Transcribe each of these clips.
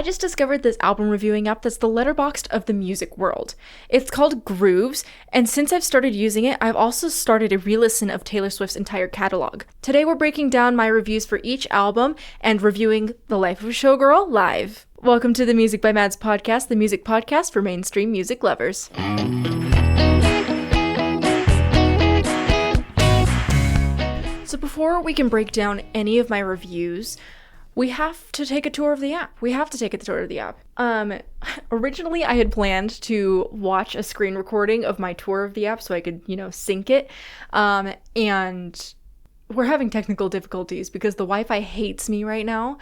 I just discovered this album reviewing app that's the letterboxd of the music world. It's called Groooves, and since I've started using it, I've also started a re-listen of Taylor Swift's entire catalog. Today we're breaking down my reviews for each album and reviewing The Life of a Showgirl live. Welcome to the Music by Mads podcast, the music podcast for mainstream music lovers. So before we can break down any of my reviews, we have to take a tour of the app. Originally I had planned to watch a screen recording of my tour of the app so I could, sync it. And we're having technical difficulties because the Wi-Fi hates me right now,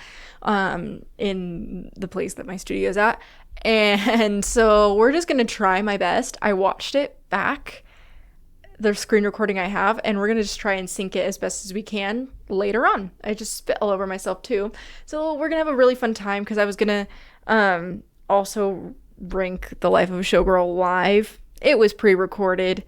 in the place that my studio is at. And so we're just going to try my best. I watched it back, the screen recording I have, and we're going to just try and sync it as best as we can later on. I just spit all over myself too. So we're going to have a really fun time because I was going to also rank The Life of a Showgirl live. It was pre-recorded.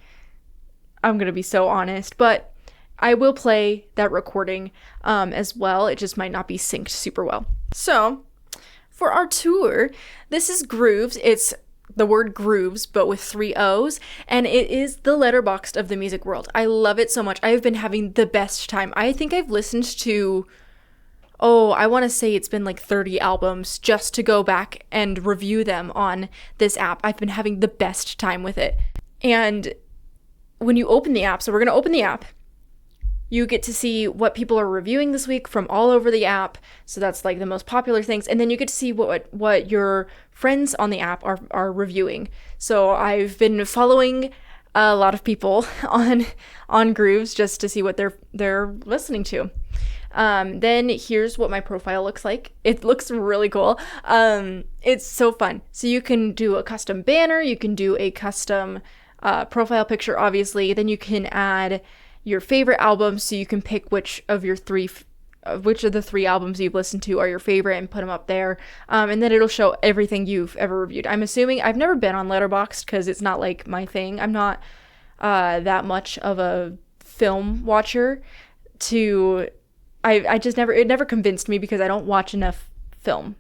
I'm going to be so honest, but I will play that recording as well. It just might not be synced super well. So for our tour, this is Grooves. It's the word grooves, but with 3 O's, and it is the letterboxd of the music world. I love it so much. I have been having the best time. I think I've listened to, I want to say it's been like 30 albums just to go back and review them on this app. I've been having the best time with it. And when you open the app, so we're going to open the app, you get to see what people are reviewing this week from all over the app. So that's like the most popular things. And then you get to see what your friends on the app are reviewing. So I've been following a lot of people on Grooves just to see what they're listening to. Then here's what my profile looks like. It looks really cool. It's so fun. So you can do a custom banner. You can do a custom profile picture, obviously. Then you can add your favorite albums, so you can pick which of the 3 albums you've listened to are your favorite and put them up there. And then it'll show everything you've ever reviewed. I'm assuming, I've never been on Letterboxd because it's not like my thing. I'm not that much of a film watcher it never convinced me because I don't watch enough film,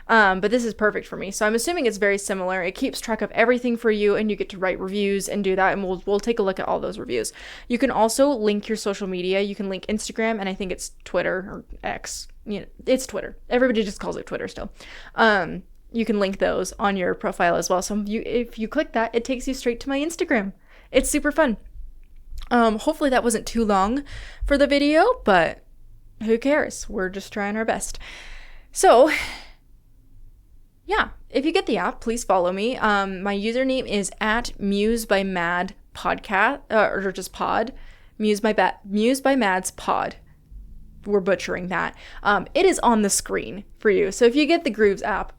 But this is perfect for me. So I'm assuming it's very similar. It keeps track of everything for you, and you get to write reviews and do that, and we'll take a look at all those reviews. You can also link your social media. You can link Instagram, and I think it's Twitter or X. It's Twitter. Everybody just calls it Twitter still. You can link those on your profile as well. So if you click that, it takes you straight to my Instagram. It's super fun. Hopefully that wasn't too long for the video, but who cares? We're just trying our best. So yeah, if you get the app, please follow me. My username is @MuseByMadPodcast, or just pod. Muse by Mads Pod. We're butchering that. It is on the screen for you. So if you get the Grooves app,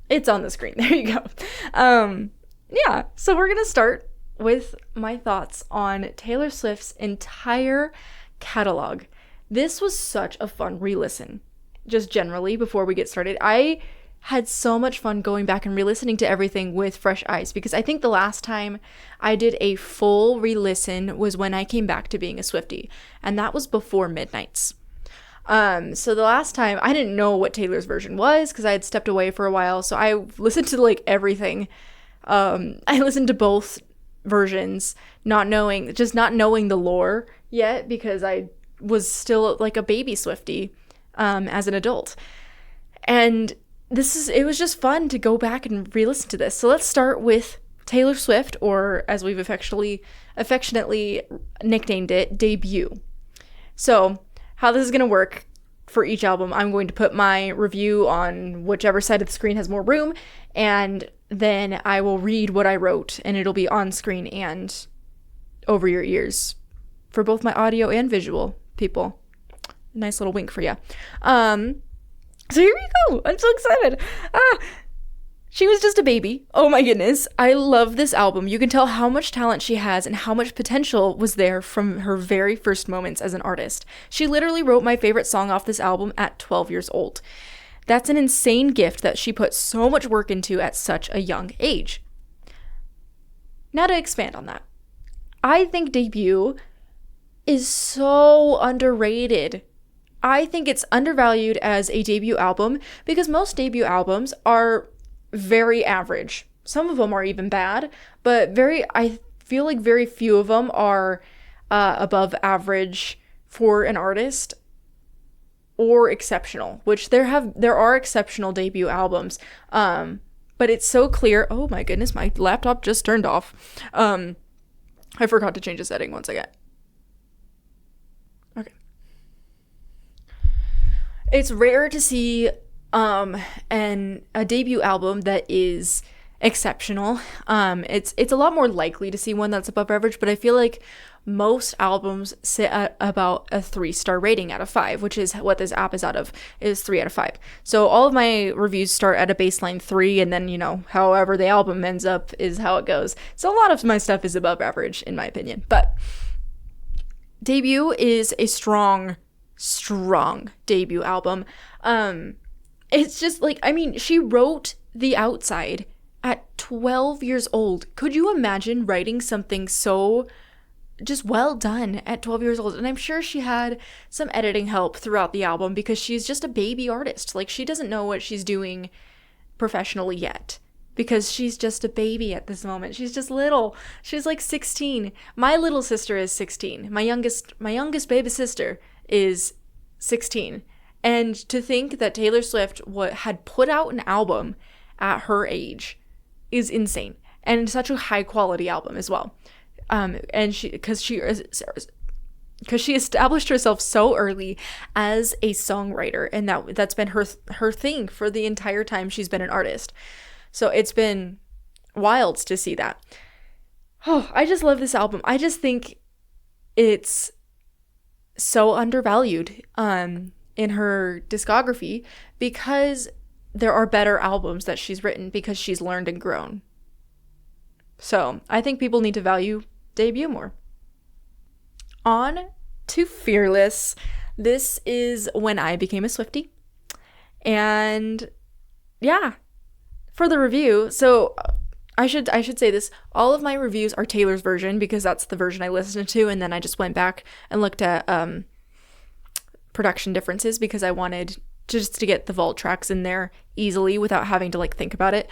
it's on the screen. There you go. Yeah, so we're going to start with my thoughts on Taylor Swift's entire catalog. This was such a fun re-listen. Just generally, before we get started, I had so much fun going back and re-listening to everything with fresh eyes, because I think the last time I did a full re-listen was when I came back to being a Swiftie, and that was before Midnights. So the last time, I didn't know what Taylor's version was because I had stepped away for a while, so I listened to like everything. I listened to both versions, not knowing the lore yet because I was still like a baby Swiftie as an adult. And it was just fun to go back and re-listen to this. So let's start with Taylor Swift, or as we've affectionately nicknamed it, debut. So how this is going to work for each album, I'm going to put my review on whichever side of the screen has more room, and then I will read what I wrote, and it'll be on screen and over your ears for both my audio and visual people. Nice little wink for you. So here we go. I'm so excited. She was just a baby. Oh my goodness. I love this album. You can tell how much talent she has and how much potential was there from her very first moments as an artist. She literally wrote my favorite song off this album at 12 years old. That's an insane gift that she put so much work into at such a young age. Now to expand on that. I think Debut is so underrated. I think it's undervalued as a debut album because most debut albums are very average. Some of them are even bad, but I feel like very few of them are above average for an artist or exceptional, which there are exceptional debut albums. But it's so clear. Oh my goodness, my laptop just turned off. I forgot to change the setting. One second. Okay. It's rare to see a debut album that is exceptional. It's a lot more likely to see one that's above average, but I feel like most albums sit at about a 3-star rating out of 5, which is what this app is 3 out of 5. So all of my reviews start at a baseline 3, and then, however the album ends up is how it goes. So a lot of my stuff is above average, in my opinion. But Debut is a strong debut album. It's just she wrote The Outside at 12 years old. Could you imagine writing something so just well done at 12 years old? And I'm sure she had some editing help throughout the album because she's just a baby artist. She doesn't know what she's doing professionally yet because she's just a baby at this moment. She's just little. She's 16. My little sister is 16. My youngest baby sister is 16. And to think that Taylor Swift had put out an album at her age is insane, and such a high quality album as well. And because she established herself so early as a songwriter, and that's been her thing for the entire time she's been an artist. So it's been wild to see that. Oh, I just love this album. I just think it's so undervalued in her discography because there are better albums that she's written because she's learned and grown. So I think people need to value Debut more. On to Fearless. This is when I became a Swiftie. And yeah, for the review, so I should say this, all of my reviews are Taylor's version because that's the version I listened to, and then I just went back and looked at production differences because I wanted just to get the vault tracks in there easily without having to think about it.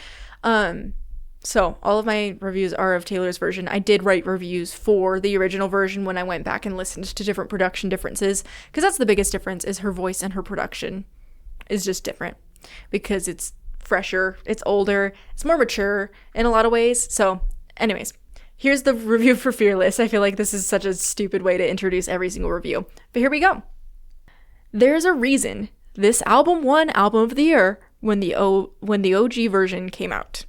So all of my reviews are of Taylor's version. I did write reviews for the original version when I went back and listened to different production differences, because that's the biggest difference, is her voice and her production is just different because it's fresher, it's older, it's more mature in a lot of ways. So anyways, here's the review for Fearless. I feel like this is such a stupid way to introduce every single review, but here we go. There's a reason this album won Album of the Year when the OG version came out.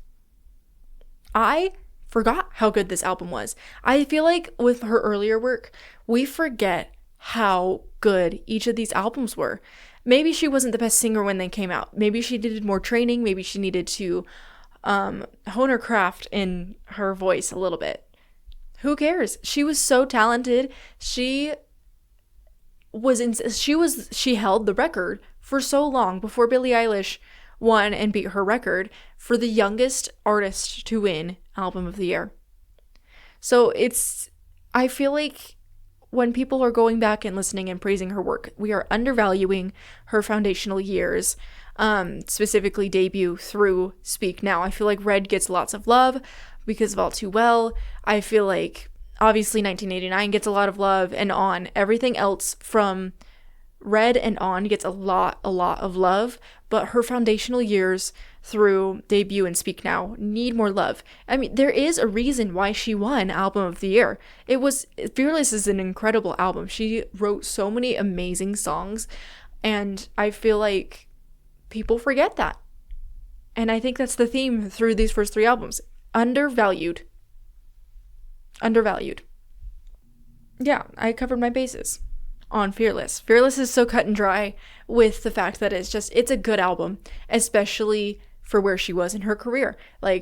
I forgot how good this album was. I feel like with her earlier work, we forget how good each of these albums were. Maybe she wasn't the best singer when they came out. Maybe she needed more training. Maybe she needed to hone her craft in her voice a little bit. Who cares? She was so talented. She held the record for so long before Billie Eilish won and beat her record for the youngest artist to win Album of the Year. So I feel like when people are going back and listening and praising her work, we are undervaluing her foundational years, specifically Debut through Speak Now. I feel like Red gets lots of love because of All Too Well. I feel like obviously 1989 gets a lot of love, and On. Everything else from Red and On gets a lot of love, but her foundational years through Debut and Speak Now need more love. I mean, there is a reason why she won Album of the Year. Fearless is an incredible album. She wrote so many amazing songs, and I feel like people forget that. And I think that's the theme through these first 3 albums. Undervalued. Yeah, I covered my bases on Fearless. Fearless is so cut and dry with the fact that it's a good album, especially for where she was in her career.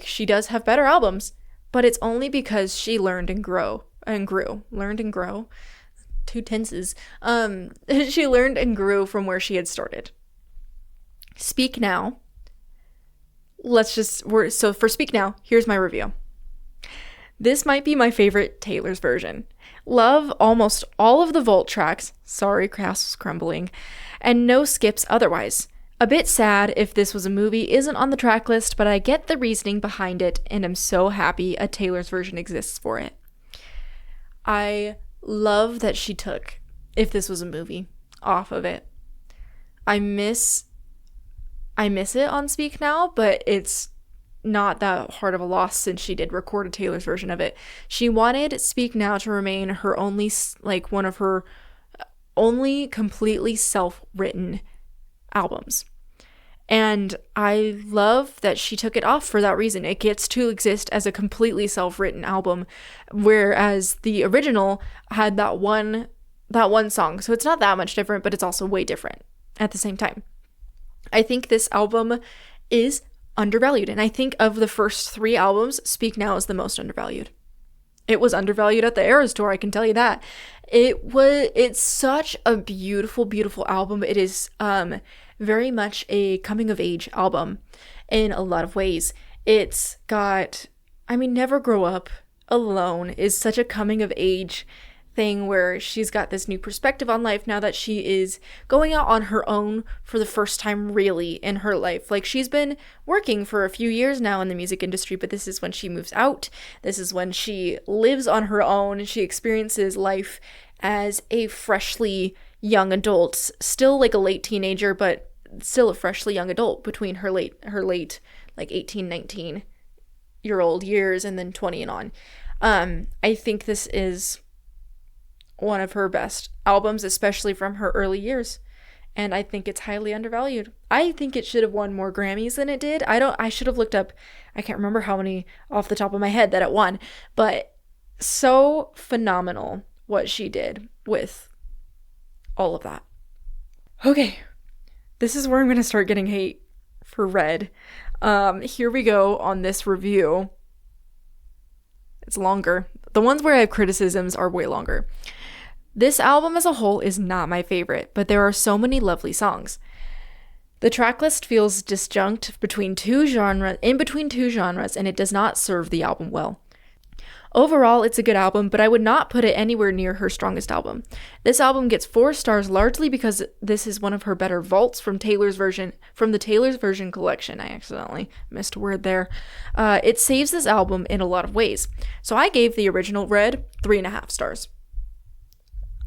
She does have better albums, but it's only because she learned and grew. Learned and grow. 2 tenses. She learned and grew from where she had started. Speak Now. So for Speak Now, here's my review. This might be my favorite Taylor's version. Love almost all of the vault tracks. Sorry, Castle's crumbling. and no skips otherwise. A bit sad if this was a movie isn't on the track list, but I get the reasoning behind it, and I'm so happy a Taylor's version exists for it. I love that she took If This Was a Movie off of it. I miss it on Speak Now, but it's not that hard of a loss since she did record a Taylor's version of it. She wanted Speak Now to remain her only, like, one of her only completely self-written albums. And I love that she took it off for that reason. It gets to exist as a completely self-written album, whereas the original had that one song. So it's not that much different, but it's also way different at the same time. I think this album is undervalued, and I think of the first 3 albums, Speak Now is the most undervalued. It was undervalued at the Eras Tour, I can tell you that. It's such a beautiful, beautiful album. It is very much a coming of age album in a lot of ways. It's got, Never Grow Up Alone is such a coming of age thing where she's got this new perspective on life now that she is going out on her own for the first time really in her life. Like, she's been working for a few years now in the music industry, but this is when she moves out. This is when she lives on her own. She experiences life as a freshly young adult, still like a late teenager, but still a freshly young adult between her late like 18, 19-year-old years and then 20 and on. I think this is one of her best albums, especially from her early years, and I think it's highly undervalued. I think it should have won more Grammys than it did. I should have looked up, I can't remember how many off the top of my head that it won, but so phenomenal what she did with all of that. Okay, this is where I'm going to start getting hate for Red. Here we go on this review. It's longer. The ones where I have criticisms are way longer. This album as a whole is not my favorite, but there are so many lovely songs. The tracklist feels disjunct in between two genres, and it does not serve the album well. Overall, it's a good album, but I would not put it anywhere near her strongest album. This album gets 4 stars largely because this is one of her better vaults from the Taylor's version collection. I accidentally missed a word there. It saves this album in a lot of ways. So I gave the original Red 3.5 stars.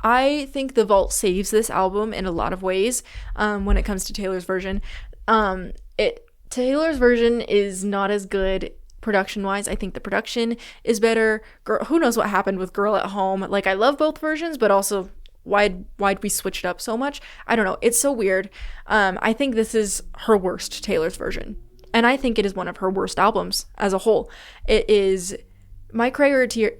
I think the vault saves this album in a lot of ways when it comes to Taylor's version. Taylor's version is not as good production-wise. I think the production is better. Who knows what happened with Girl at Home? Like, I love both versions, but also why'd we switch it up so much? I don't know. It's so weird. I think this is her worst Taylor's version, and I think it is one of her worst albums as a whole. It is my criteria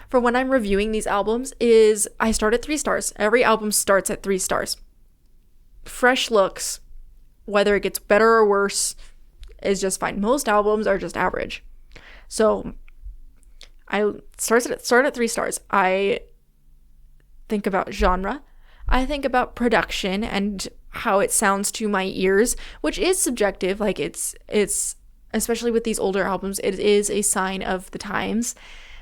for when I'm reviewing these albums is I start at 3 stars. Every album starts at 3 stars. Fresh looks, whether it gets better or worse, is just fine. Most albums are just average. So I start at 3 stars. I think about genre. I think about production and how it sounds to my ears, which is subjective. Like, it's especially with these older albums, it is a sign of the times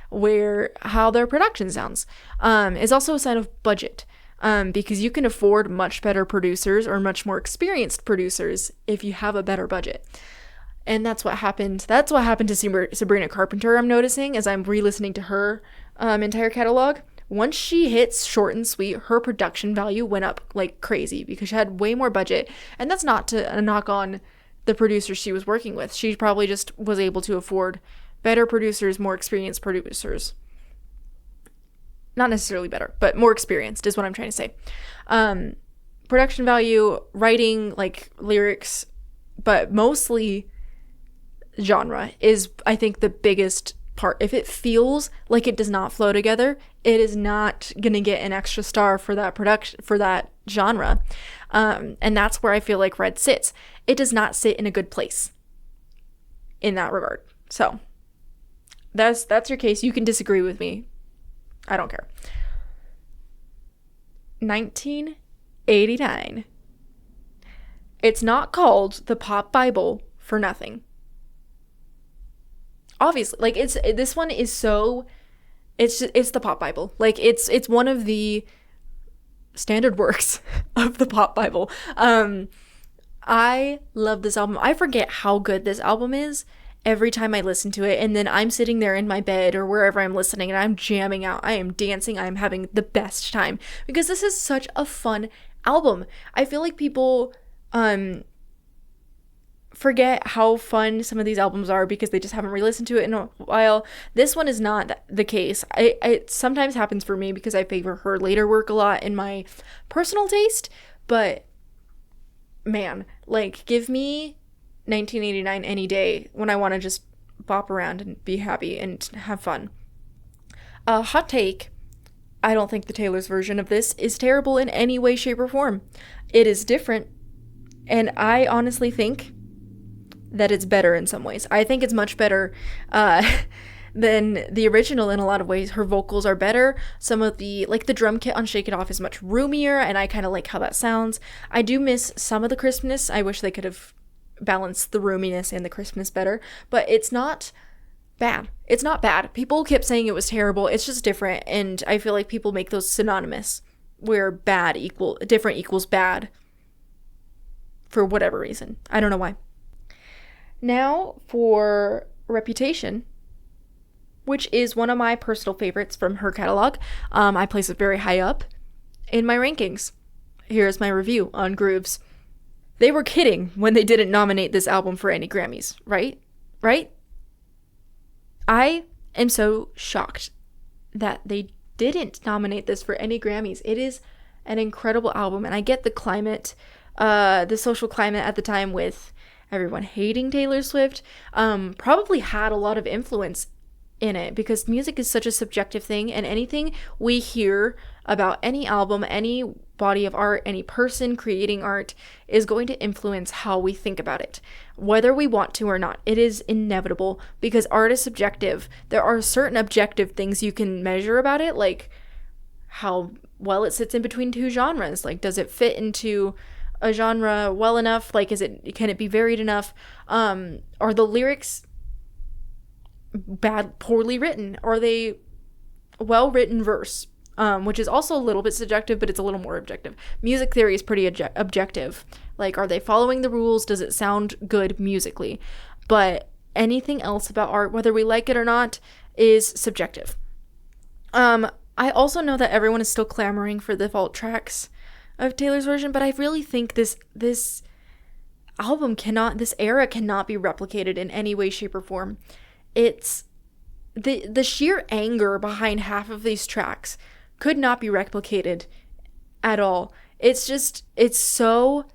where how their production sounds. Is also a sign of budget. Because you can afford much better producers or much more experienced producers if you have a better budget. And that's what happened. That's what happened to Sabrina Carpenter, I'm noticing, as I'm re-listening to her entire catalog. Once she hits Short and Sweet, her production value went up like crazy because she had way more budget. And that's not to knock on the producers she was working with. She probably just was able to afford better producers, more experienced producers. Not necessarily better, but more experienced is what I'm trying to say. Production value, writing, like lyrics, but mostly genre is, I think, the biggest part. If it feels like it does not flow together, it is not going to get an extra star for that production, for that genre. And that's where I feel like Red sits. It does not sit in a good place in that regard. So that's your case. You can disagree with me. I don't care. 1989. It's not called the Pop Bible for nothing. Obviously, like, this one is so it's the pop Bible. Like it's one of the standard works of the pop Bible. I love this album. I forget how good this album is every time I listen to it, and then I'm sitting there in my bed or wherever I'm listening and I'm jamming out. I am dancing. I'm having the best time because this is such a fun album. I feel like people forget how fun some of these albums are because they just haven't re-listened to it in a while. This one is not the case. It sometimes happens for me because I favor her later work a lot in my personal taste, but man, like, give me 1989 any day when I want to just bop around and be happy and have fun. Hot take, I don't think the Taylor's version of this is terrible in any way, shape, or form. It is different, and I honestly think that it's better in some ways. I think it's much better than the original in a lot of ways. Her vocals are better. Some of the drum kit on Shake It Off is much roomier, and I kind of like how that sounds. I do miss some of the crispness. I wish they could have balance the roominess and the crispness better, but it's not bad. It's not bad. People kept saying it was terrible. It's just different, and I feel like people make those synonymous, where different equals bad for whatever reason. I don't know why. Now for Reputation, which is one of my personal favorites from her catalog. I place it very high up in my rankings. Here's my review on Grooves. They were kidding when they didn't nominate this album for any Grammys, right? Right? I am so shocked that they didn't nominate this for any Grammys. It is an incredible album, and I get the climate, the social climate at the time with everyone hating Taylor Swift, probably had a lot of influence in it because music is such a subjective thing, and anything we hear about any album, any body of art, any person creating art is going to influence how we think about it, whether we want to or not. It is inevitable because art is subjective. There are certain objective things you can measure about it, like how well it sits in between two genres. Like, does it fit into a genre well enough? Like, can it be varied enough? Are the lyrics poorly written? Are they well-written verse? Which is also a little bit subjective, but it's a little more objective. Music theory is pretty objective. Like, are they following the rules? Does it sound good musically? But anything else about art, whether we like it or not, is subjective. I also know that everyone is still clamoring for the vault tracks of Taylor's version, but I really think this album this era cannot be replicated in any way, shape, or form. It's the sheer anger behind half of these tracks could not be replicated at all. It's so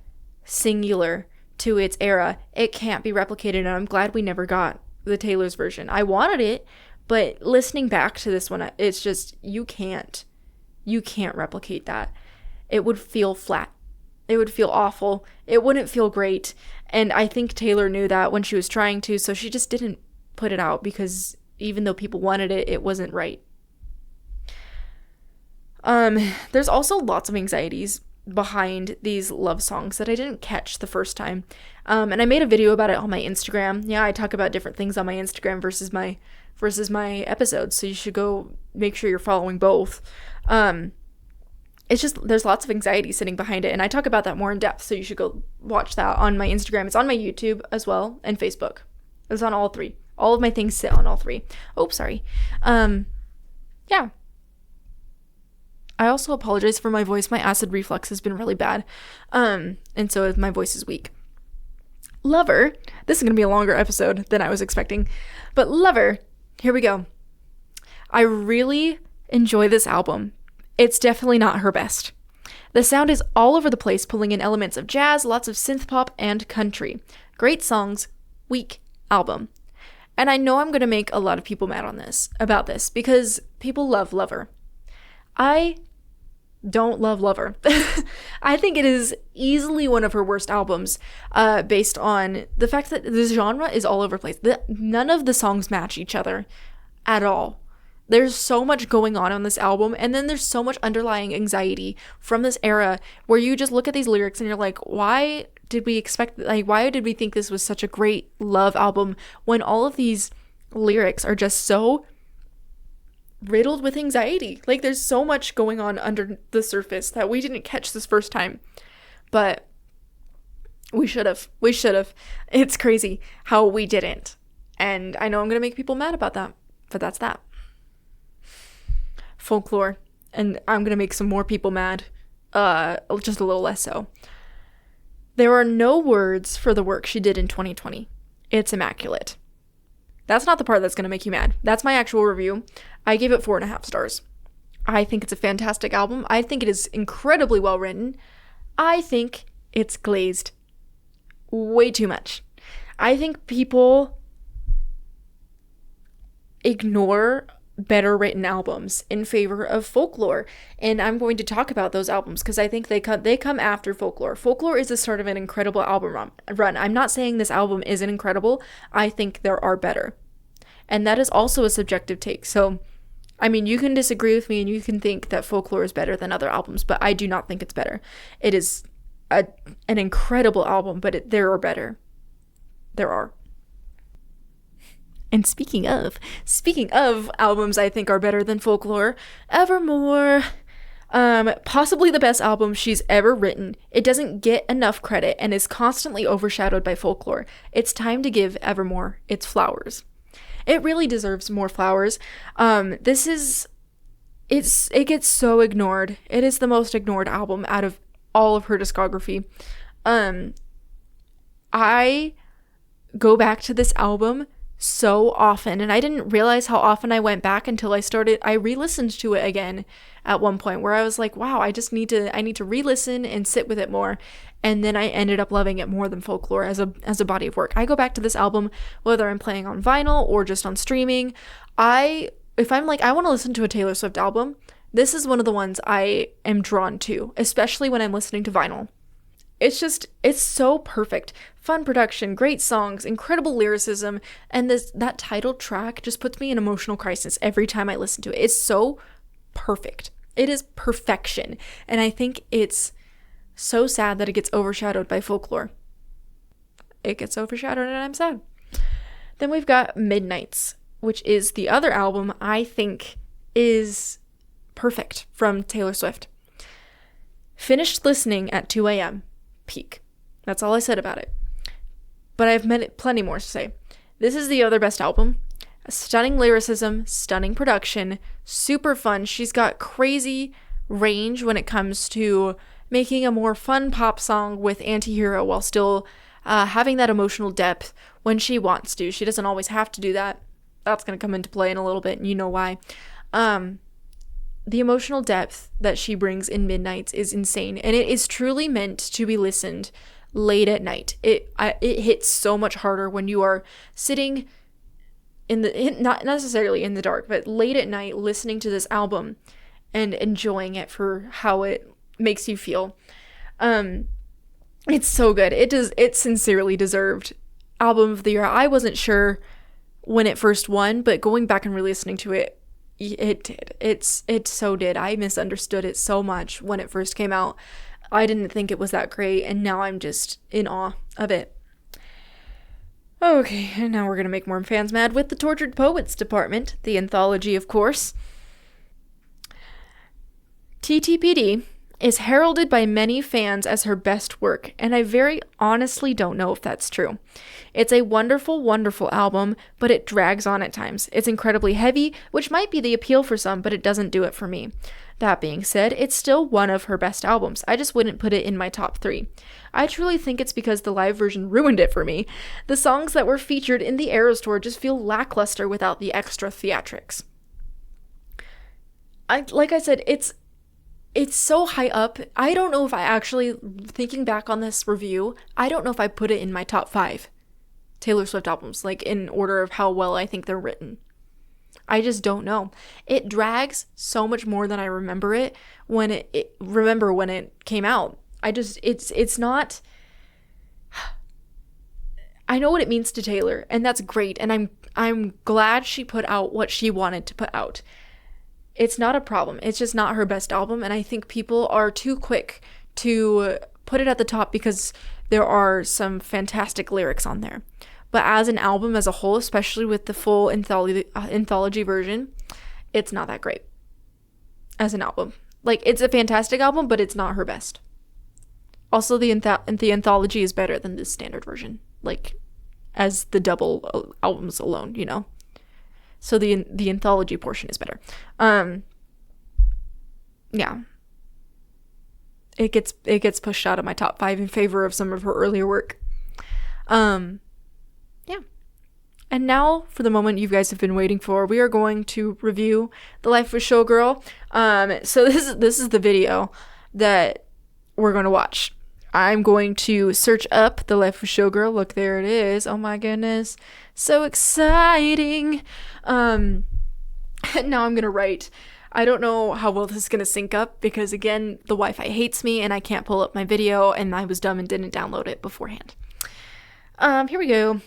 singular to its era. It can't be replicated, and I'm glad we never got the Taylor's version. I wanted it, but listening back to this one, it's just, you can't replicate that. It would feel flat. It would feel awful. It wouldn't feel great. And I think Taylor knew that when she was trying to, so she just didn't put it out because even though people wanted it, it wasn't right. There's also lots of anxieties behind these love songs that I didn't catch the first time. And I made a video about it on my Instagram. Yeah, I talk about different things on my Instagram versus my episodes, so you should go make sure you're following both. It's just, there's lots of anxiety sitting behind it, and I talk about that more in depth, so you should go watch that on my Instagram. It's on my YouTube as well, and Facebook. It's on all three. All of my things sit on all three. Oh, sorry. Yeah. I also apologize for my voice. My acid reflux has been really bad, and so my voice is weak. Lover. This is going to be a longer episode than I was expecting, but Lover, here we go. I really enjoy this album. It's definitely not her best. The sound is all over the place, pulling in elements of jazz, lots of synth pop, and country. Great songs, weak album. And I know I'm going to make a lot of people mad about this, because people love Lover. I don't love Lover. I think it is easily one of her worst albums, based on the fact that the genre is all over the place. None of the songs match each other at all. There's so much going on this album, and then there's so much underlying anxiety from this era where you just look at these lyrics and you're like, why did we think this was such a great love album when all of these lyrics are just so riddled with anxiety. Like, there's so much going on under the surface that we didn't catch this first time. But we should have. It's crazy how we didn't. And I know I'm going to make people mad about that, but that's that. Folklore. And I'm going to make some more people mad. Just a little less so. There are no words for the work she did in 2020. It's immaculate. That's not the part that's going to make you mad. That's my actual review. I gave it 4.5 stars. I think it's a fantastic album. I think it is incredibly well written. I think it's glazed way too much. I think people ignore better written albums in favor of folklore, and I'm going to talk about those albums because I think they come after folklore. Folklore is the start of an incredible album run. I'm not saying this album isn't incredible. I think there are better, and that is also a subjective take. So, I mean, you can disagree with me and you can think that folklore is better than other albums, but I do not think it's better. It is an incredible album, but there are better. There are. And speaking of albums I think are better than folklore, Evermore, possibly the best album she's ever written. It doesn't get enough credit and is constantly overshadowed by folklore. It's time to give Evermore its flowers. It really deserves more flowers. It gets so ignored. It is the most ignored album out of all of her discography. I go back to this album so often, and I didn't realize how often I went back until I re-listened to it again at one point where I was like, wow, I need to re-listen and sit with it more. And then I ended up loving it more than folklore as a body of work. I go back to this album whether I'm playing on vinyl or just on streaming. If I'm like, I want to listen to a Taylor Swift album, this is one of the ones I am drawn to, especially when I'm listening to vinyl. It's so perfect. Fun production, great songs, incredible lyricism, and that title track just puts me in emotional crisis every time I listen to it. It's so perfect. It is perfection. And I think it's so sad that it gets overshadowed by folklore. It gets overshadowed and I'm sad. Then we've got Midnights, which is the other album I think is perfect from Taylor Swift. Finished listening at 2 a.m. Peak. That's all I said about it. But I've plenty more to say. This is the other best album. A stunning lyricism, stunning production, super fun. She's got crazy range when it comes to making a more fun pop song with Antihero while still having that emotional depth when she wants to. She doesn't always have to do that. That's going to come into play in a little bit, and you know why. The emotional depth that she brings in Midnights is insane, and it is truly meant to be listened late at night. It hits so much harder when you are sitting not necessarily in the dark, but late at night listening to this album and enjoying it for how it makes you feel. It's so good. It sincerely deserved Album of the Year. I wasn't sure when it first won, but going back and re-listening to it, it did. It so did. I misunderstood it so much when it first came out. I didn't think it was that great, and now I'm just in awe of it. Okay, and now we're gonna make more fans mad with the Tortured Poets Department, the anthology, of course. TTPD is heralded by many fans as her best work, and I very honestly don't know if that's true. It's a wonderful, wonderful album, but it drags on at times. It's incredibly heavy, which might be the appeal for some, but it doesn't do it for me. That being said, it's still one of her best albums. I just wouldn't put it in my top 3. I truly think it's because the live version ruined it for me. The songs that were featured in the Eras Tour just feel lackluster without the extra theatrics. Like I said, it's so high up. I don't know if I actually, thinking back on this review, I don't know if I put it in my top 5 Taylor Swift albums, like in order of how well I think they're written. I just don't know. It drags so much more than I remember it when it came out. It's not, I know what it means to Taylor, and that's great, and I'm glad she put out what she wanted to put out. It's not a problem. It's just not her best album, and I think people are too quick to put it at the top because there are some fantastic lyrics on there. But as an album as a whole, especially with the full anthology version, it's not that great as an album. Like, it's a fantastic album, but it's not her best. Also, the anthology is better than the standard version, like, as the double albums alone, you know? So the anthology portion is better. Yeah. It gets pushed out of my top 5 in favor of some of her earlier work. Yeah. And now, for the moment you guys have been waiting for, we are going to review The Life of Showgirl. So this is the video that we're going to watch. I'm going to search up The Life of Showgirl. Look, there it is. Oh my goodness. So exciting. And now I'm going to write. I don't know how well this is going to sync up because, again, the Wi-Fi hates me and I can't pull up my video and I was dumb and didn't download it beforehand. Here we go.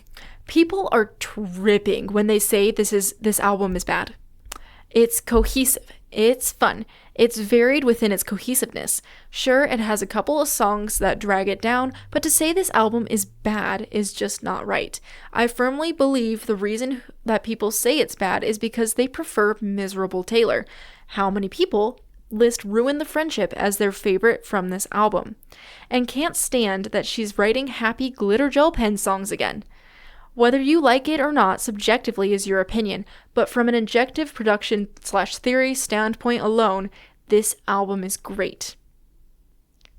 People are tripping when they say this album is bad. It's cohesive. It's fun. It's varied within its cohesiveness. Sure, it has a couple of songs that drag it down, but to say this album is bad is just not right. I firmly believe the reason that people say it's bad is because they prefer Miserable Taylor. How many people list Ruin the Friendship as their favorite from this album and can't stand that she's writing happy glitter gel pen songs again? Whether you like it or not subjectively is your opinion, but from an objective production/theory standpoint alone, this album is great.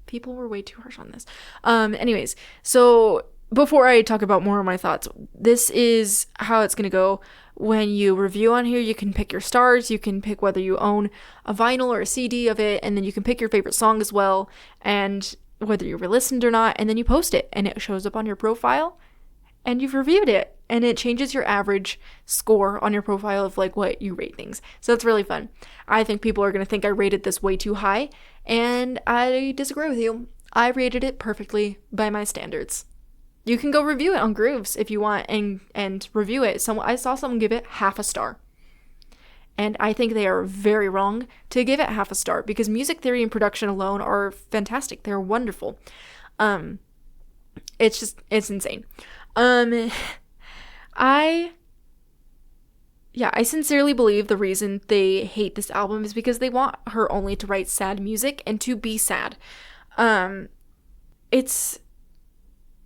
People were way too harsh on this. Anyways, so before I talk about more of my thoughts, this is how it's going to go. When you review on here, you can pick your stars, you can pick whether you own a vinyl or a CD of it, and then you can pick your favorite song as well, and whether you re-listened or not, and then you post it, and it shows up on your profile, and you've reviewed it, and it changes your average score on your profile of like what you rate things. So it's really fun. I think people are going to think I rated this way too high, and I disagree with you. I rated it perfectly by my standards. You can go review it on Grooves if you want and review it. I saw someone give it half a star. And I think they are very wrong to give it half a star because music theory and production alone are fantastic. They're wonderful. It's insane. I sincerely believe the reason they hate this album is because they want her only to write sad music and to be sad. It's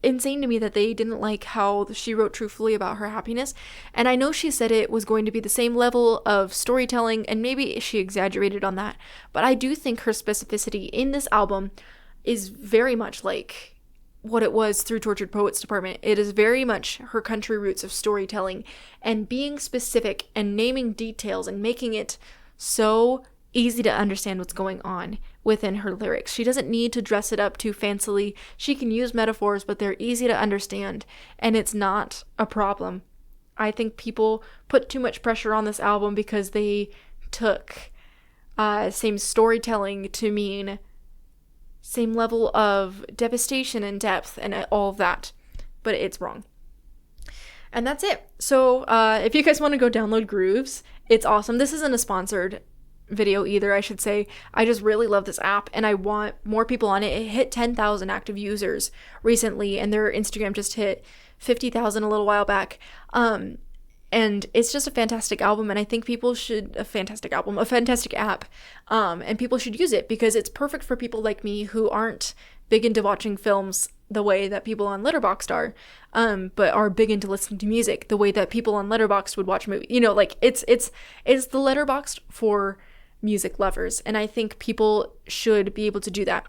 insane to me that they didn't like how she wrote truthfully about her happiness. And I know she said it was going to be the same level of storytelling, and maybe she exaggerated on that. But I do think her specificity in this album is very much like what it was through Tortured Poets Department. It is very much her country roots of storytelling and being specific and naming details and making it so easy to understand what's going on within her lyrics. She doesn't need to dress it up too fancily. She can use metaphors, but they're easy to understand, and it's not a problem. I think people put too much pressure on this album because they took same storytelling to mean same level of devastation and depth and all of that, but it's wrong. And that's it. So if you guys want to go download Grooves, it's awesome. This isn't a sponsored video either, I should say. I just really love this app and I want more people on it. It hit 10,000 active users recently and their Instagram just hit 50,000 a little while back. And it's just a fantastic album, and I think people should, a fantastic app, and people should use it because it's perfect for people like me who aren't big into watching films the way that people on Letterboxd are, but are big into listening to music the way that people on Letterboxd would watch movies. You know, like it's the Letterboxd for music lovers, and I think people should be able to do that.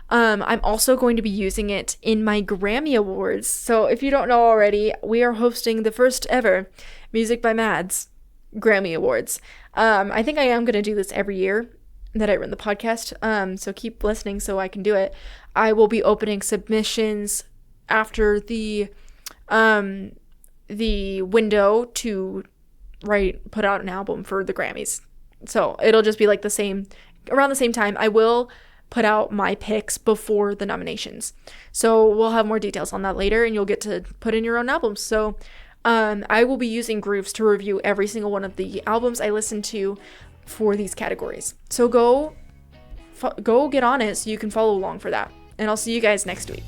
I'm also going to be using it in my Grammy Awards. So if you don't know already, we are hosting the first ever Music by Mads Grammy Awards. I think I am going to do this every year that I run the podcast. So keep listening so I can do it. I will be opening submissions after the window to put out an album for the Grammys. So it'll just be like around the same time. I will put out my picks before the nominations. So we'll have more details on that later and you'll get to put in your own albums. So I will be using Grooves to review every single one of the albums I listen to for these categories. So go get on it so you can follow along for that. And I'll see you guys next week.